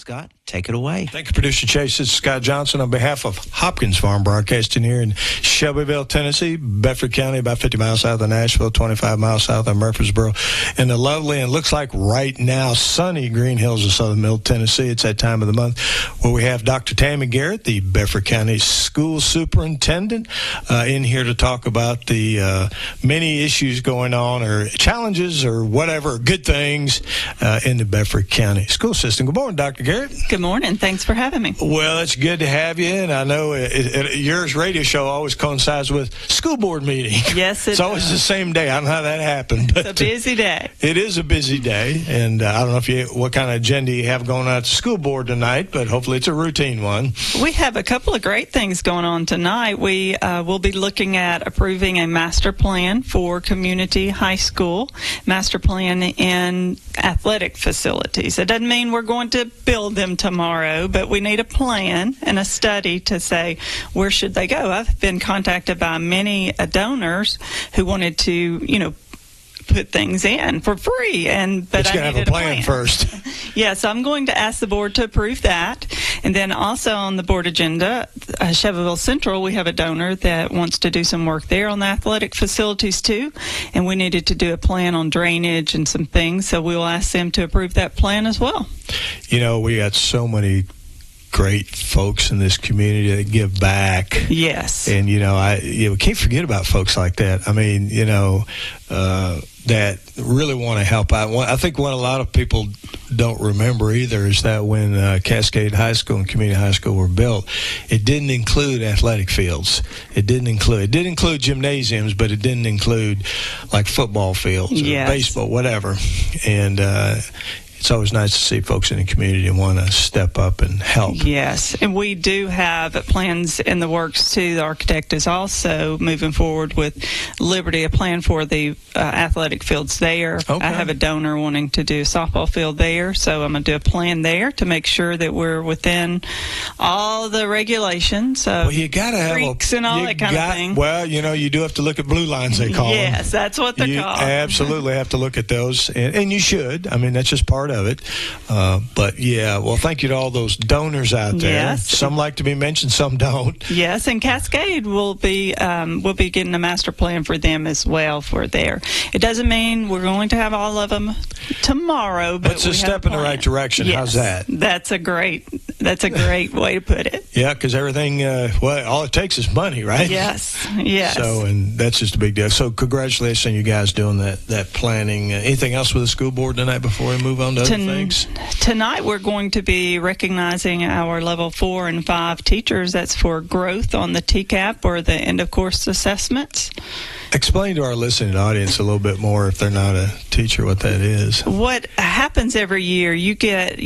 Scott, take it away. Thank you, Producer Chase. This is Scott Johnson on behalf of Hopkins Farm Broadcasting here in Shelbyville, Tennessee, Bedford County, about 50 miles south of Nashville, 25 miles south of Murfreesboro, in the lovely and looks like right now sunny Green Hills of Southern Middle Tennessee. It's that time of the month where we have Dr. Tammy Garrett, the Bedford County School Superintendent, in here to talk about the many issues going on or challenges or whatever, good things in the Bedford County school system. Good morning, Dr. Garrett. Good morning. Thanks for having me. Well, it's good to have you, and I know yours radio show always coincides with school board meeting. Yes, it's always the same day. I don't know how that happened. But it's a busy day. It is a busy day, and I don't know what kind of agenda you have going on at the school board tonight, but hopefully it's a routine one. We have a couple of great things going on tonight. We will be looking at approving a master plan for community high school, master plan in athletic facilities. It doesn't mean we're going to build them tomorrow, but we need a plan and a study to say where should they go. I've been contacted by many donors who wanted to, put things in for free, but I needed have a plan first. Yeah, so I'm going to ask the board to approve that. And then also on the board agenda, Shelbyville Central, we have a donor that wants to do some work there on the athletic facilities too, and we needed to do a plan on drainage and some things, so we will ask them to approve that plan as well. We got so many great folks in this community that give back. Yes. And, we can't forget about folks like that. I mean, that really want to help out. I think what a lot of people don't remember either is that when Cascade High School and Community High School were built, it didn't include athletic fields. It did include gymnasiums, but it didn't include like football fields or baseball, whatever. And it's always nice to see folks in the community want to step up and help. Yes, and we do have plans in the works, too. The architect is also moving forward with Liberty, a plan for the athletic fields there. Okay. I have a donor wanting to do a softball field there, so I'm going to do a plan there to make sure that we're within all the regulations. Well, you got to have creeks and all that kind of thing. Well, you do have to look at blue lines, they call them. Yes, that's what they're called. You absolutely have to look at those, and you should. I mean, that's just part of it. But thank you to all those donors out there. Yes. Some like to be mentioned, some don't. Yes, and Cascade will be getting a master plan for them as well for there. It doesn't mean we're going to have all of them tomorrow, but it's a step in the right direction. Yes, how's that? That's a great way to put it. Yeah, because everything, all it takes is money, right? Yes. So, and that's just a big deal. So, congratulations on you guys doing that planning. Anything else with the school board tonight before we move on to other things? Tonight, we're going to be recognizing our level 4 and 5 teachers. That's for growth on the TCAP or the end of course assessments. Explain to our listening audience a little bit more, if they're not a teacher, what that is. What happens every year, you get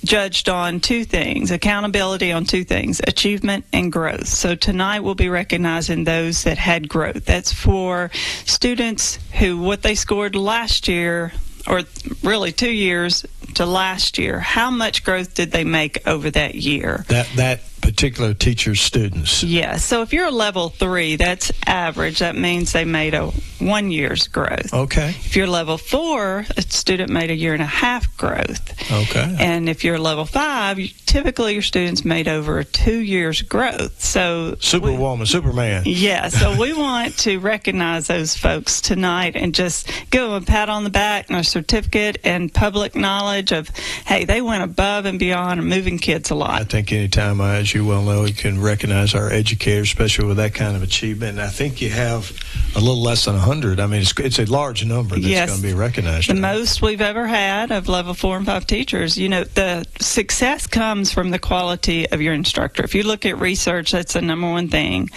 judged on two things, accountability on two things, achievement and growth. So tonight we'll be recognizing those that had growth. That's for students who, what they scored last year, or really 2 years to last year, how much growth did they make over that year? That particular teacher's students. Yeah, so if you're a level 3, that's average. That means they made a 1 year's growth. Okay. If you're level 4, a student made a 1.5 year growth. Okay. And if you're level 5, typically your students made over 2 years growth. So Superwoman, Superman. Yeah, so we want to recognize those folks tonight and just give them a pat on the back and a certificate and public knowledge of, hey, they went above and beyond and moving kids a lot. I think anytime, as you well know, you can recognize our educators, especially with that kind of achievement. And I think you have a little less than 100. I mean, it's a large number that's going to be recognized. The most we've ever had of level 4 and 5 teachers. The success comes from the quality of your instructor. If you look at research, that's the number one thing.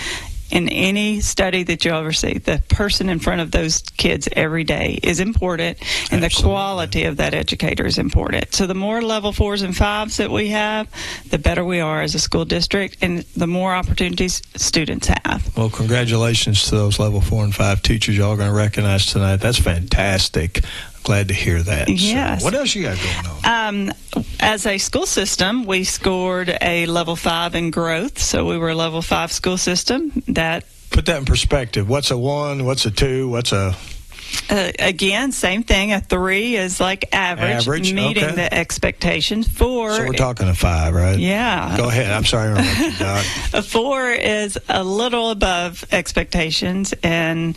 In any study that you'll ever see, the person in front of those kids every day is important, and Absolutely. The quality of that educator is important. So the more level 4s and 5s that we have, the better we are as a school district, and the more opportunities students have. Well, congratulations to those level 4 and 5 teachers y'all are going to recognize tonight. That's fantastic. Glad to hear that. Yes. So what else you got going on? As a school system, we scored a level 5 in growth, so we were a level 5 school system. Put that in perspective. What's a 1? What's a 2? What's a Again, same thing. A 3 is like average meeting the expectations. 4. So we're talking a 5, right? Yeah. Go ahead. I'm sorry, Doc. A 4 is a little above expectations, and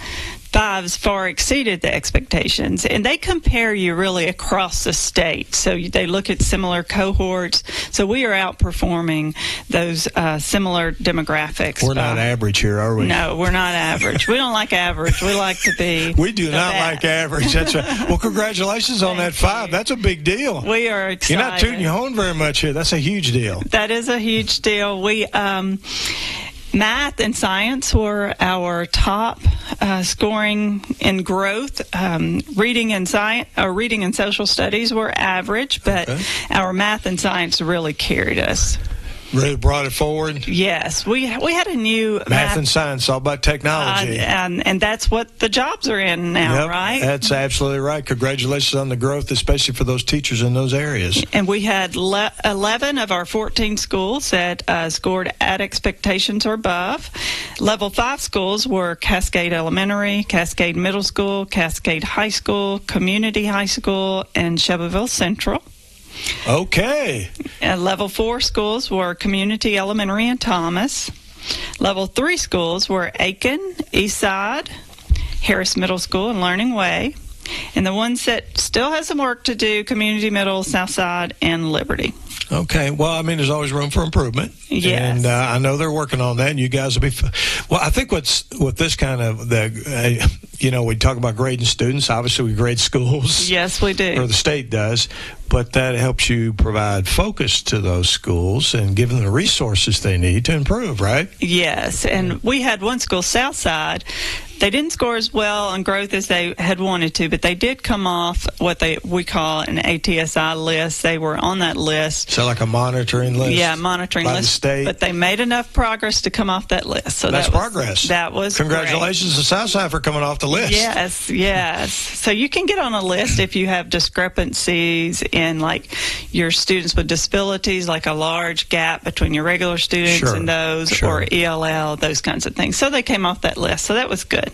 5's far exceeded the expectations. And they compare you really across the state. So they look at similar cohorts. So we are outperforming those similar demographics. We're not average here, are we? No, we're not average. We don't like average. We like to be. We do not like average. That's well, congratulations on that 5. That's a big deal. We are excited. You're not tooting your horn very much here. That's a huge deal. That is a huge deal. We math and science were our top scoring in growth. Reading and social studies were average, but our math and science really carried us. Really brought it forward? Yes. We had a new math and science, all about technology. And that's what the jobs are in now, right? That's absolutely right. Congratulations on the growth, especially for those teachers in those areas. And we had 11 of our 14 schools that scored at expectations or above. Level 5 schools were Cascade Elementary, Cascade Middle School, Cascade High School, Community High School, and Shelbyville Central. Okay. Level 4 schools were Community Elementary and Thomas. Level 3 schools were Aiken, Eastside, Harris Middle School, and Learning Way. And the ones that still have some work to do, Community Middle, Southside, and Liberty. Okay. Well, I mean, there's always room for improvement. Yes. And I know they're working on that, and you guys will be... Well, I think with this kind of... we talk about grading students. Obviously, we grade schools. Yes, we do. Or the state does. But that helps you provide focus to those schools and give them the resources they need to improve, right? Yes. And we had one school, Southside. They didn't score as well on growth as they had wanted to, but they did come off what we call an ATSI list. They were on that list. So like a monitoring list? Yeah, monitoring by list. The state. But they made enough progress to come off that list. So that's progress. That was Congratulations great. to Southside for coming off the list. Yes. So you can get on a list if you have discrepancies in like your students with disabilities, like a large gap between your regular students and those, or ELL, those kinds of things. So they came off that list. So that was good.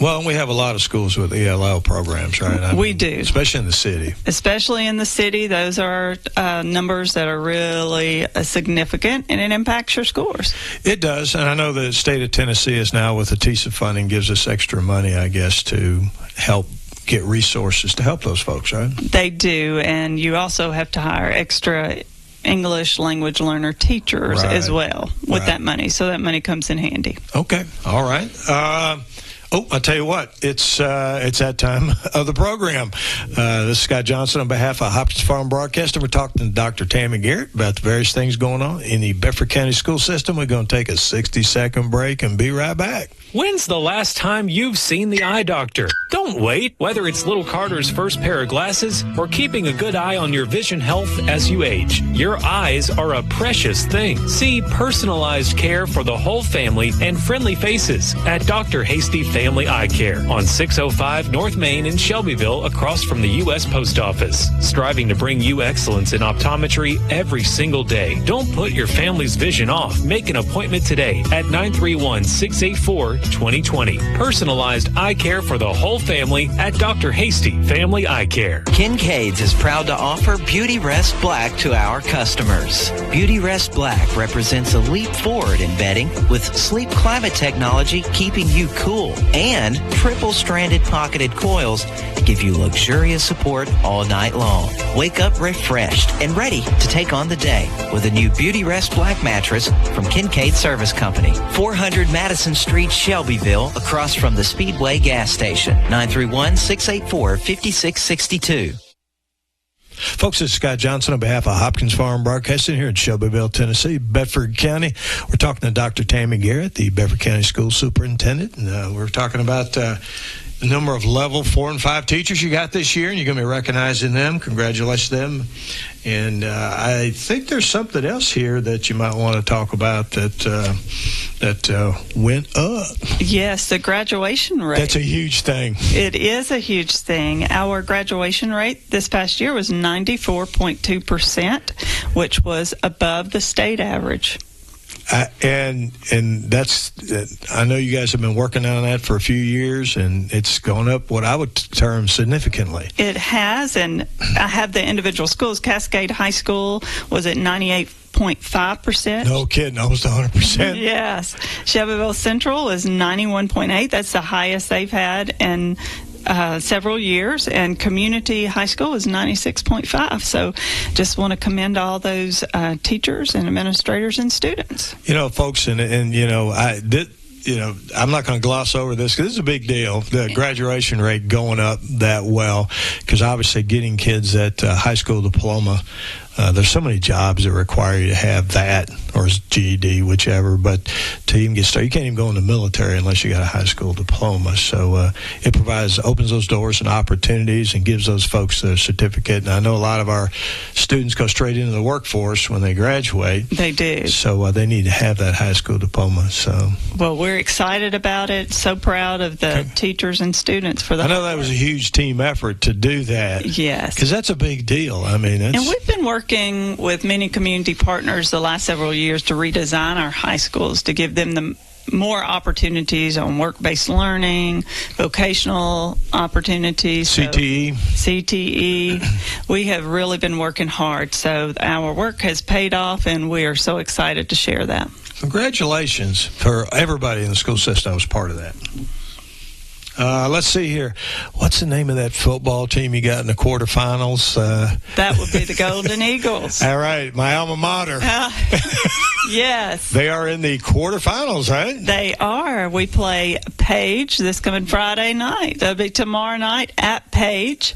Well, we have a lot of schools with ELL programs, right? We do. Especially in the city. Especially in the city. Those are numbers that are really significant, and it impacts your scores. It does, and I know the state of Tennessee is now, with the TISA funding, gives us extra money, I guess, to help get resources to help those folks, right? They do, and you also have to hire extra English language learner teachers as well with that money, so that money comes in handy. Okay, all right. I'll tell you what, it's that time of the program. This is Scott Johnson on behalf of Hopkins Farm Broadcasting. We're talking to Dr. Tammy Garrett about the various things going on in the Bedford County school system. We're going to take a 60-second break and be right back. When's the last time you've seen the eye doctor? Don't wait. Whether it's little Carter's first pair of glasses or keeping a good eye on your vision health as you age, your eyes are a precious thing. See personalized care for the whole family and friendly faces at Dr. Hasty Family Eye Care on 605 North Main in Shelbyville, across from the U.S. Post Office. Striving to bring you excellence in optometry every single day. Don't put your family's vision off. Make an appointment today at 931-684-2020. Personalized eye care for the whole family at Dr. Hasty Family Eye Care. Kincaid's is proud to offer Beauty Rest Black to our customers. Beauty Rest Black represents a leap forward in bedding with sleep climate technology keeping you cool, and triple-stranded pocketed coils to give you luxurious support all night long. Wake up refreshed and ready to take on the day with a new Beauty Rest Black mattress from Kincaid Service Company. 400 Madison Street, Shelbyville, across from the Speedway gas station. 931-684-5662. Folks, this is Scott Johnson on behalf of Hopkins Farm Broadcasting here in Shelbyville, Tennessee, Bedford County. We're talking to Dr. Tammy Garrett, the Bedford County School Superintendent. And we're talking about the number of level 4 and 5 teachers you got this year, and you're going to be recognizing them. Congratulations to them. And I think there's something else here that you might want to talk about that went up. Yes, the graduation rate. That's a huge thing. It is a huge thing. Our graduation rate this past year was 94.2%, which was above the state average. And that's, I know you guys have been working on that for a few years, and it's gone up what I would term significantly. It has, and I have the individual schools. Cascade High School was at 98.5%. No kidding, almost 100%. Yes. Shelbyville Central is 91.8. That's the highest they've had in several years, and Community High School is 96.5. So just want to commend all those teachers and administrators and students. You know, folks, and you know, I'm not going to gloss over this because this is a big deal, the graduation rate going up that well, because obviously getting kids that high school diploma, there's so many jobs that require you to have that or GED, whichever, but to even get started, you can't even go in the military unless you got a high school diploma. So it opens those doors and opportunities and gives those folks the certificate. And I know a lot of our students go straight into the workforce when they graduate. They do. So they need to have that high school diploma. So, well, we're excited about it. So proud of the teachers and students for that. I know that was a huge team effort to do that. Yes. Because that's a big deal. I mean, and we've been working with many community partners the last several years to redesign our high schools to give them the more opportunities on work-based learning, vocational opportunities. CTE. We have really been working hard. So our work has paid off, and we are so excited to share that. Congratulations for everybody in the school system who was part of that. Let's see here. What's the name of that football team you got in the quarterfinals? That would be the Golden Eagles. All right, my alma mater. Yes. They are in the quarterfinals, right? They are. We play Page this coming Friday night. That'll be tomorrow night at Page.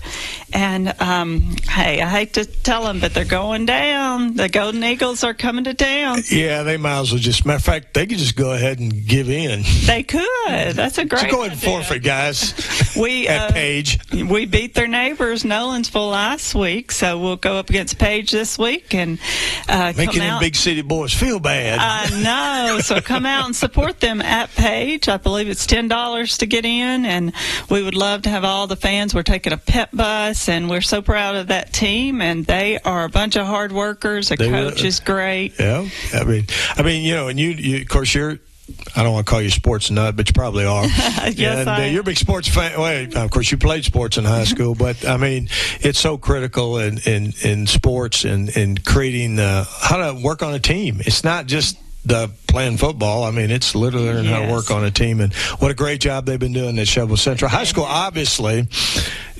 And, hey, I hate to tell them, but they're going down. The Golden Eagles are coming to town. Yeah, they might as well just, matter of fact, they could just go ahead and give in. They could. That's a great idea. So go ahead and forfeit, guys, at Page. We beat their neighbors, Nolensville, last week, so we'll go up against Page this week and making them big city boys feel bad. I know. So come out and support them at Page. I believe it's $10 to get in, and we would love to have all the fans. We're taking a pep bus, and we're so proud of that team, and they are a bunch of hard workers. The coach is great. Yeah. I mean, you know, and you of course, I don't want to call you a sports nut, but you probably are. Yes, and, you're a big sports fan. Well, of course, you played sports in high school, but, I mean, it's so critical in sports and creating how to work on a team. It's not just the playing football. I mean, it's literally learning how to work on a team, and what a great job they've been doing at Shelbyville Central High School, obviously,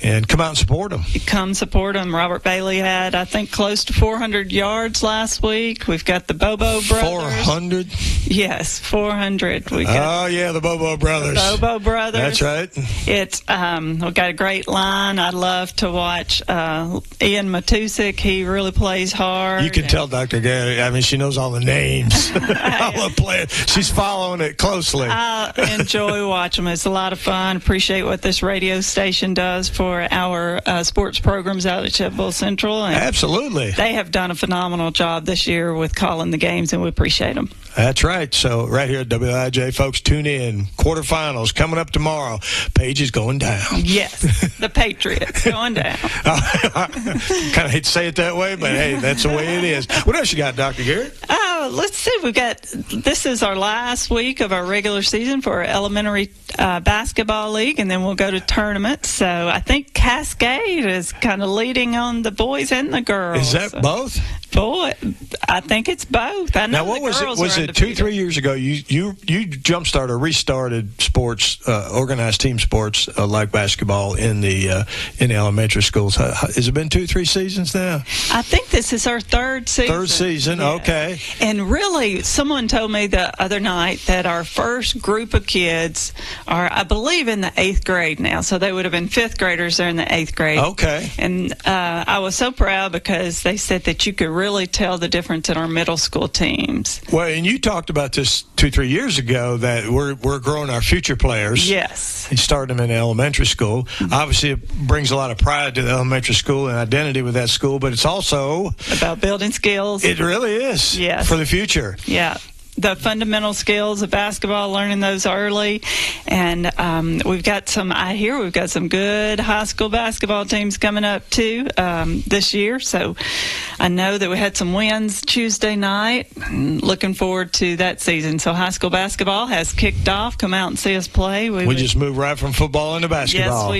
and come out and support them. Come support them. Robert Bailey had, I think, close to 400 yards last week. We've got the Bobo brothers. 400? Yes, 400. The Bobo brothers. The Bobo brothers. That's right. It's we've got a great line. I love to watch Ian Matusik. He really plays hard. You can tell Dr. Garrett. I mean, she knows all the names. All the players. She's following it closely. I enjoy watching them. It's a lot of fun. Appreciate what this radio station does for our sports programs out at Shelbyville Central. And absolutely. They have done a phenomenal job this year with calling the games, and we appreciate them. That's right. So right here at WIJ, folks, tune in. Quarterfinals coming up tomorrow. Page is going down. Yes, the Patriots going down. Kind of hate to say it that way, but hey, that's the way it is. What else you got, Dr. Garrett? Let's see. This is our last week of our regular season for our elementary basketball league, and then we'll go to tournaments. So I think Cascade is kind of leading on the boys and the girls. Is that both? Boy, I think it's both. I know. Now, what was it? Was it 2-3 years ago? You jump-started or restarted sports, organized team sports like basketball in the elementary schools. Has it been 2-3 seasons now? I think this is our third season. Third season, yeah. Okay. And really, someone told me the other night that our first group of kids are, I believe, in the 8th grade now. So they would have been 5th graders. They're in the 8th grade. Okay. And I was so proud because they said that you could really tell the difference in our middle school teams. Well, and you talked about this 2-3 years ago that we're growing our future players. Yes. And starting them in elementary school. Mm-hmm. Obviously, it brings a lot of pride to the elementary school and identity with that school, but it's also about building skills. It really is. Yes. For the future. Yeah. The fundamental skills of basketball, learning those early. And we've got some good high school basketball teams coming up too this year. So I know that we had some wins Tuesday night. Looking forward to that season. So high school basketball has kicked off. Come out and see us play. We just moved right from football into basketball.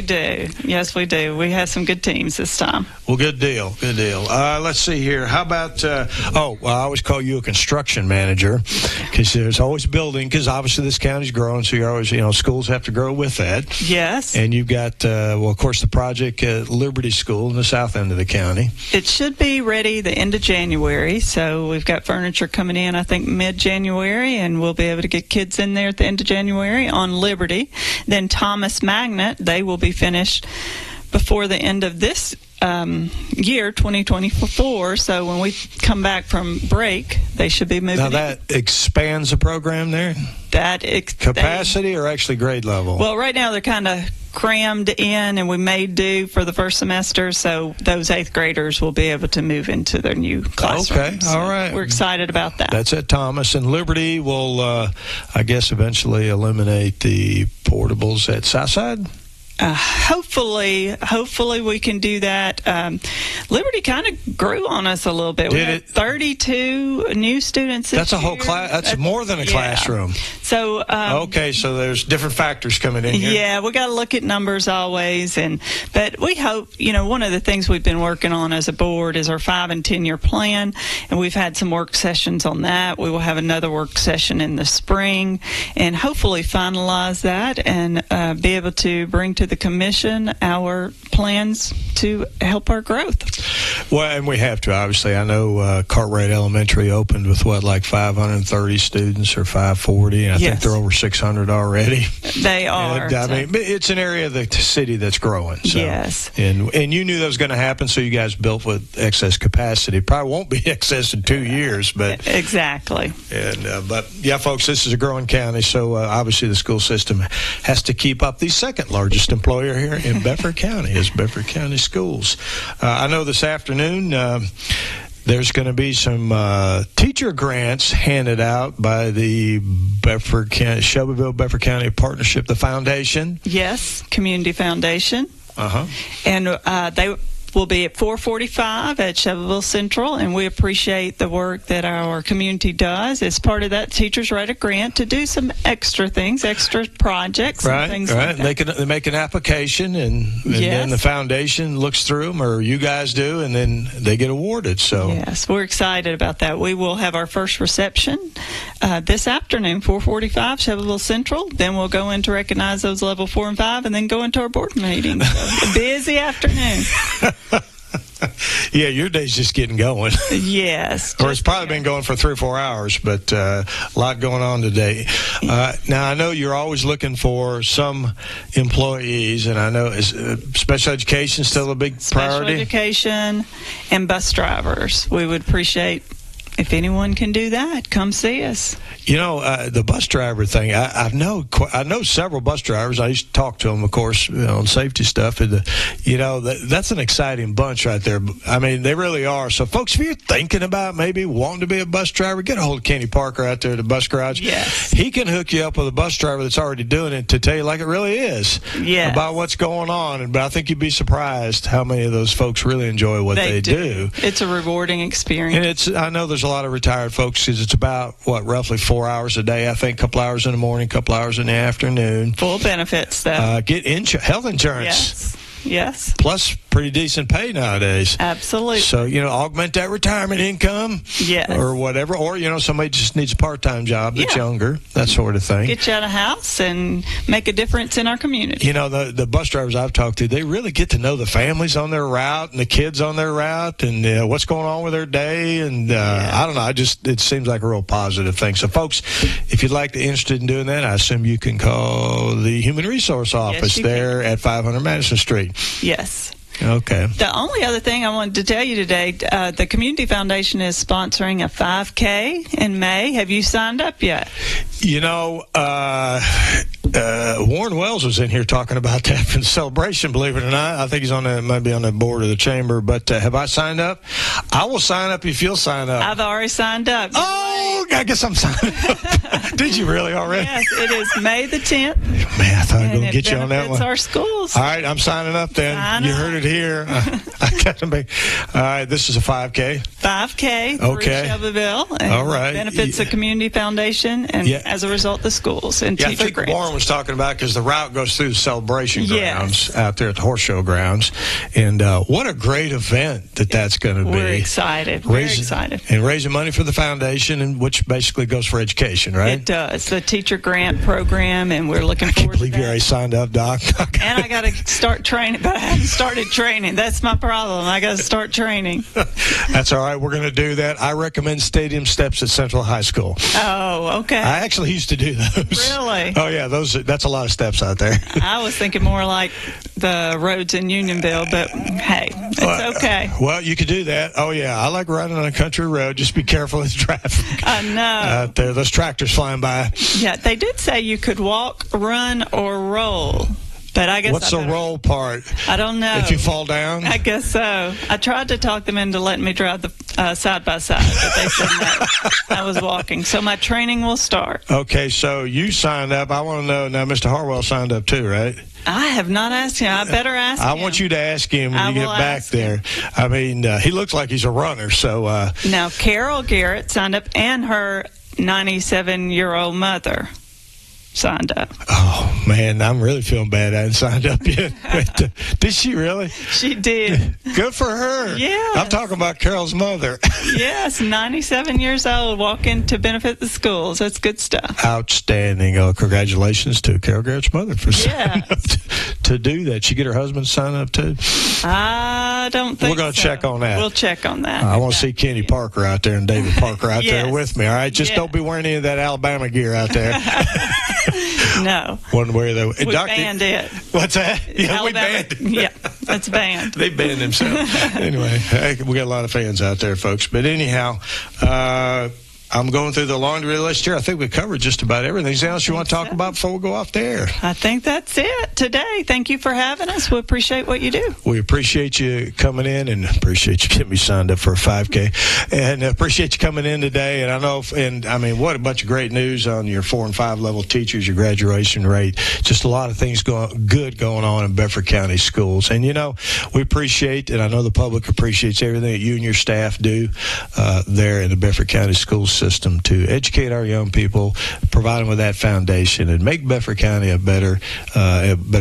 Yes, we do. We have some good teams this time. Well, good deal. Let's see here. How about, I always call you a construction manager because there's always building, because obviously this county's growing, so you're always, schools have to grow with that. Yes. And you've got, of course, the project at Liberty School in the south end of the county. It should be ready the end of January, so we've got furniture coming in, I think, mid-January, and we'll be able to get kids in there at the end of January on Liberty. Then Thomas Magnet, they will be finished before the end of this year, 2024. So when we come back from break, they should be moving. Now that expands the program there? Capacity or actually grade level? Well, right now they're kind of crammed in, and we may do for the first semester, so those 8th graders will be able to move into their new classroom. Okay, all right. We're excited about that. That's at Thomas. And Liberty will, I guess, eventually eliminate the portables at Southside? Hopefully we can do that. Liberty kind of grew on us a little bit. We had 32 new students this That's a whole year. class. That's more than a classroom. So okay, so there's different factors coming in here. Yeah, we got to look at numbers always, but we hope. One of the things we've been working on as a board is our 5 and 10 year plan, and we've had some work sessions on that. We will have another work session in the spring, and hopefully finalize that and be able to bring to the commission our plans to help our growth. Well, and we have to, obviously. I know Cartwright Elementary opened with, 530 students or 540, and I think they're over 600 already. They are. And, I mean, it's an area of the city that's growing. So. Yes. And you knew that was going to happen, so you guys built with excess capacity. Probably won't be excess in 2 years, but... Exactly. And but, yeah, folks, this is a growing county, so obviously the school system has to keep up. The second largest employer here in Bedford County is Bedford County Schools. I know this afternoon there's going to be some teacher grants handed out by the Shelbyville Bedford County Partnership, the foundation. Yes, Community Foundation. And they will be at 4:45 at Shelbyville Central, and we appreciate the work that our community does. As part of that, teachers write a grant to do some extra things, extra projects, and things like that. They make an application, and then the foundation looks through them, or you guys do, and then they get awarded. So yes, we're excited about that. We will have our first reception this afternoon, 4:45, Shelbyville Central. Then we'll go in to recognize those level 4 and 5, and then go into our board meeting. So, a busy afternoon. Yeah, your day's just getting going. Yes. Or it's probably been going for 3 or 4 hours, but a lot going on today. Now, I know you're always looking for some employees, and I know special education still a big priority? Special education and bus drivers. We would appreciate if anyone can do that, come see us. The bus driver thing, I know several bus drivers. I used to talk to them, of course, on safety stuff. And, that's an exciting bunch right there. I mean, they really are. So, folks, if you're thinking about maybe wanting to be a bus driver, get a hold of Kenny Parker out there at the bus garage. Yes. He can hook you up with a bus driver that's already doing it to tell you like it really is about what's going on. But I think you'd be surprised how many of those folks really enjoy what they do. It's a rewarding experience. And I know there's a lot of retired folks because it's about, roughly 4 hours a day, I think, a couple hours in the morning, a couple hours in the afternoon. Full benefits, though. Get health insurance. Yes. Plus, pretty decent pay nowadays. Absolutely. So, augment that retirement income. Yes. Or whatever. Or, somebody just needs a part-time job that's younger, that sort of thing. Get you out of house and make a difference in our community. The bus drivers I've talked to, they really get to know the families on their route and the kids on their route and what's going on with their day. And I don't know. It seems like a real positive thing. So, folks, if you'd like to be interested in doing that, I assume you can call the Human Resource Office there at 500 Madison Street. Yes. Okay. The only other thing I wanted to tell you today, the Community Foundation is sponsoring a 5K in May. Have you signed up yet? You know, Warren Wells was in here talking about that for the celebration, believe it or not. I think he's might be on the board of the chamber. But have I signed up? I will sign up if you'll sign up. I've already signed up. Oh, I guess I'm signing up. Did you really already? Yes, it is May the 10th. Man, I thought I was going to get you on that one. It's our schools. All right, I'm signing up then. You heard it here. I got to make. All right, this is a 5K. 5K through Shelbyville. And all right. Benefits the Community Foundation and as a result the schools and teacher I think grants. Warren was talking about because the route goes through the celebration grounds out there at the horse show grounds. And what a great event that's going to be. We're excited. Very excited. And raising money for the foundation, and which basically goes for education, right? It does. The teacher grant program, and we're looking forward to that. I can't believe you already signed up, Doc. And I got to start training, but I haven't started training. That's my problem. I got to start training. That's all right. We're going to do that. I recommend stadium steps at Central High School. Oh, okay. I actually used to do those. Really? Oh, yeah. That's a lot of steps out there. I was thinking more like the roads in Unionville, but hey, it's okay. Well, you could do that. Oh, yeah. I like riding on a country road. Just be careful with traffic. I know. Out there. Those tractors flying by. Yeah, they did say you could walk, run, or roll. But I guess what's the roll part? I don't know. If you fall down? I guess so. I tried to talk them into letting me drive the side by side, but they said no. I was walking. So my training will start. Okay, so you signed up. I want to know now. Mr. Harwell signed up too, right? I have not asked him. I better ask him. I want you to ask him when you get back there. I mean, he looks like he's a runner. So now Carol Garrett signed up, and her 97-year-old mother signed up. Oh, man, I'm really feeling bad I hadn't signed up yet. Did she really? She did. Good for her. Yeah. I'm talking about Carol's mother. Yes, 97 years old, walking to benefit the schools. That's good stuff. Outstanding. Congratulations to Carol Garrett's mother for signing up to do that. She get her husband to sign up too? I don't think We're going to check on that. We'll check on that. I want to see Kenny Parker out there and David Parker out there with me. All right, just don't be wearing any of that Alabama gear out there. No. One way though. We banned it. What's that? Yeah, Alabama, we banned it. Yeah, that's banned. They banned themselves. Anyway, we got a lot of fans out there, folks. But anyhow, I'm going through the laundry list here. I think we covered just about everything. Anything else you want to talk about before we go off the air? I think that's it today. Thank you for having us. We appreciate what you do. We appreciate you coming in and appreciate you getting me signed up for a 5K. And appreciate you coming in today. And I know, what a bunch of great news on your 4 and 5 level teachers, your graduation rate. Just a lot of things going on in Bedford County schools. And, we appreciate, and I know the public appreciates everything that you and your staff do there in the Bedford County school system to educate our young people, provide them with that foundation, and make Bedford County a better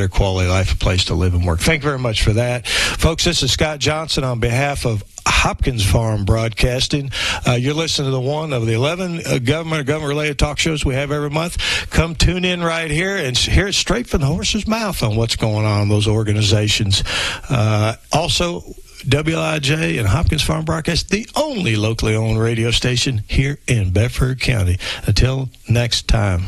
quality life, a place to live and work. Thank you very much for that. Folks, this is Scott Johnson on behalf of Hopkins Farm Broadcasting. You're listening to the one of the 11 government-related talk shows we have every month. Come tune in right here and hear it straight from the horse's mouth on what's going on in those organizations. Also, WLIJ and Hopkins Farm Broadcast, the only locally owned radio station here in Bedford County. Until next time.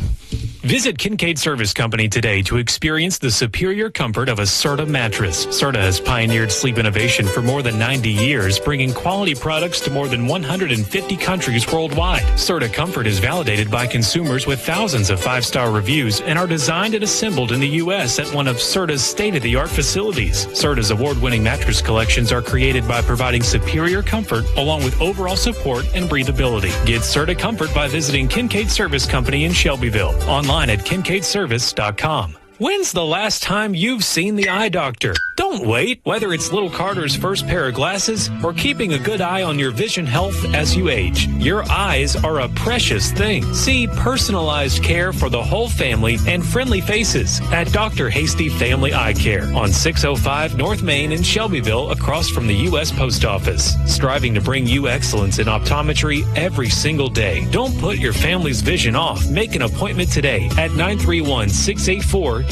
Visit Kincaid Service Company today to experience the superior comfort of a Serta mattress. Serta has pioneered sleep innovation for more than 90 years, bringing quality products to more than 150 countries worldwide. Serta Comfort is validated by consumers with thousands of 5-star reviews and are designed and assembled in the U.S. at one of Serta's state-of-the-art facilities. Serta's award-winning mattress collections are created by providing superior comfort along with overall support and breathability. Get Serta Comfort by visiting Kincaid Service Company in Shelbyville. Online at kincaidservice.com. When's the last time you've seen the eye doctor? Don't wait. Whether it's little Carter's first pair of glasses or keeping a good eye on your vision health as you age, your eyes are a precious thing. See personalized care for the whole family and friendly faces at Dr. Hasty Family Eye Care on 605 North Main in Shelbyville, across from the U.S. Post Office. Striving to bring you excellence in optometry every single day. Don't put your family's vision off. Make an appointment today at 931-684-2020.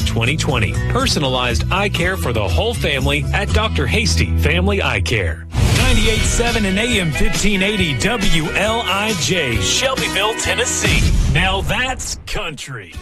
Personalized eye care for the whole family at Dr. Hasty Family Eye Care. 98.7 and AM 1580 WLIJ, Shelbyville, Tennessee. Now that's country.